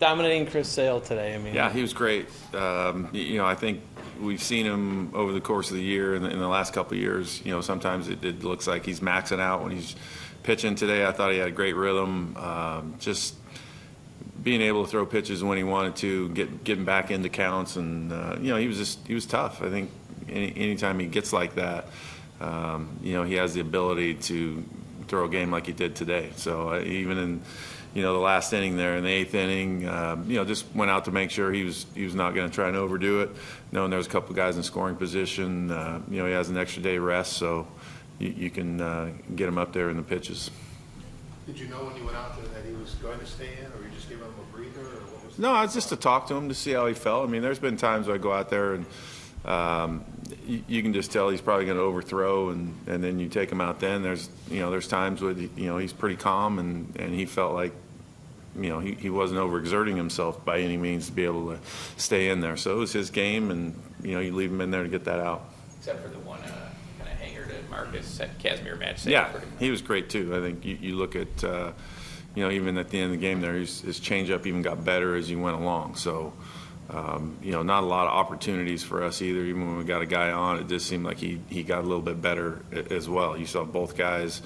dominating Chris Sale today. I mean, yeah, he was great. I think we've seen him over the course of the year in the last couple of years. Sometimes it looks like he's maxing out when he's pitching. Today, I thought he had a great rhythm. Just being able to throw pitches when he wanted to, getting back into counts, and he was tough. I think anytime he gets like that, he has the ability to throw a game like he did today. So even in the last inning there in the 8th inning, just went out to make sure he was not going to try and overdo it, knowing there was a couple of guys in scoring position. He has an extra day rest, so you can get him up there in the pitches. Did you know when you went out there that he was going to stay in, or you just giving him a breather, or what was? No, it's just to talk to him to see how he felt. I mean, there's been times where I go out there and you can just tell he's probably going to overthrow, and then you take him out. Then there's times where he's pretty calm, and he felt like he wasn't overexerting himself by any means to be able to stay in there. So it was his game, and you leave him in there to get that out. Except for the one kind of hanger to Marcus at Casimir match. Yeah, he was great too. I think you look at even at the end of the game there, his changeup even got better as he went along. So. Not a lot of opportunities for us either. Even when we got a guy on, it just seemed like he got a little bit better as well. You saw both guys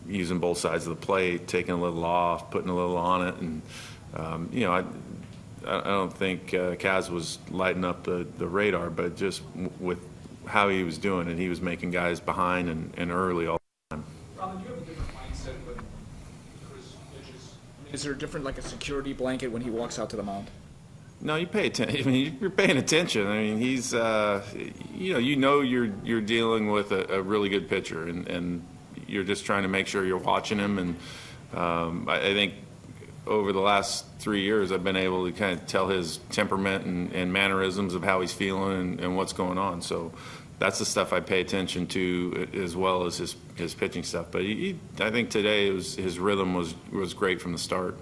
using both sides of the plate, taking a little off, putting a little on it, and I don't think Kaz was lighting up the radar, but just with how he was doing it, he was making guys behind and early all the time. Robin, do you have a different mindset when Chris pitches? Is there a different, like a security blanket when he walks out to the mound? No, you pay attention. I mean, you're paying attention. I mean, he's, you're dealing with a really good pitcher, and you're just trying to make sure you're watching him. And I think over the last 3 years, I've been able to kind of tell his temperament and mannerisms of how he's feeling and what's going on. So that's the stuff I pay attention to as well as his pitching stuff. But I think today his rhythm was great from the start.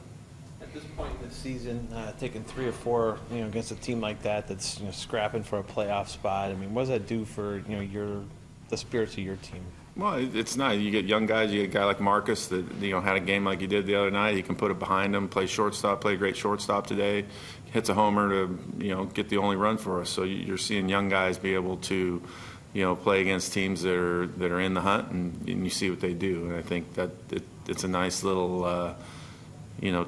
at this point in the season, taking 3 or 4, against a team like that that's scrapping for a playoff spot. I mean, what does that do for the spirits of your team? Well, it's nice. You get young guys. You get a guy like Marcus that had a game like he did the other night. He can put it behind him, play shortstop, play a great shortstop today, hits a homer to get the only run for us. So you're seeing young guys be able to play against teams that are in the hunt, and you see what they do. And I think that it's a nice little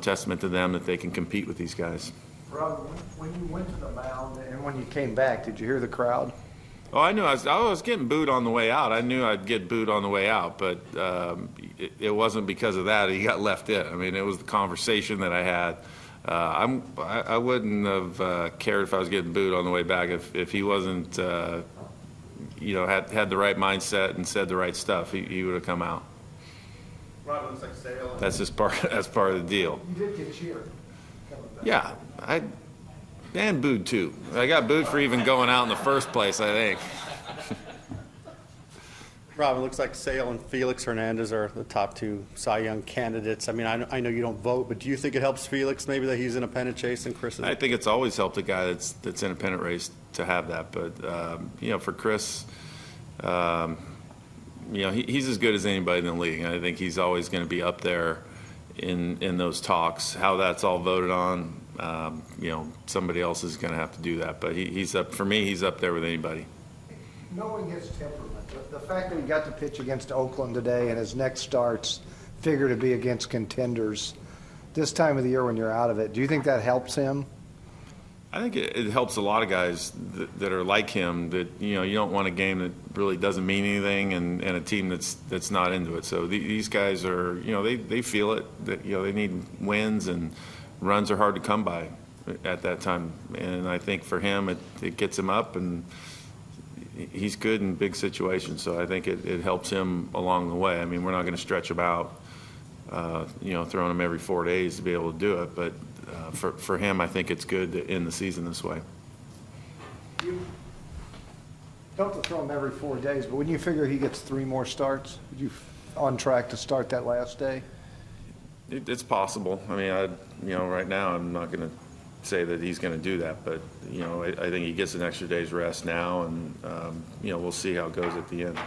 testament to them that they can compete with these guys. Rob, when you went to the mound and when you came back, did you hear the crowd? Oh, I knew I was getting booed on the way out. I knew I'd get booed on the way out, but it wasn't because of that. He got left in. I mean, it was the conversation that I had. I wouldn't have cared if I was getting booed on the way back if he wasn't, had the right mindset and said the right stuff. He would have come out. Robin, looks like Sale. That's just part of the deal. You did get cheered. Yeah, and booed too. I got booed for even going out in the first place, I think. Robin, looks like Sale and Felix Hernandez are the top 2 Cy Young candidates. I mean, I know you don't vote, but do you think it helps Felix maybe that he's in a pennant chase and Chris is? I think it's always helped a guy that's in a pennant race to have that. But for Chris, he's as good as anybody in the league. And I think he's always going to be up there in those talks. How that's all voted on, somebody else is going to have to do that. But he's up, for me, he's up there with anybody. Knowing his temperament, the fact that he got to pitch against Oakland today and his next starts figure to be against contenders this time of the year when you're out of it, do you think that helps him? I think it helps a lot of guys that are like him, that you don't want a game that really doesn't mean anything and a team that's not into it. So these guys are, they feel it, that they need wins, and runs are hard to come by at that time. And I think for him it gets him up, and he's good in big situations. So I think it helps him along the way. I mean, we're not going to stretch him out, throwing him every 4 days to be able to do it, but for him, I think it's good to end the season this way. You don't have to throw him every 4 days, but when you figure he gets 3 more starts, are you on track to start that last day? It's possible. I mean, right now I'm not going to say that he's going to do that, but I think he gets an extra day's rest now, and we'll see how it goes at the end.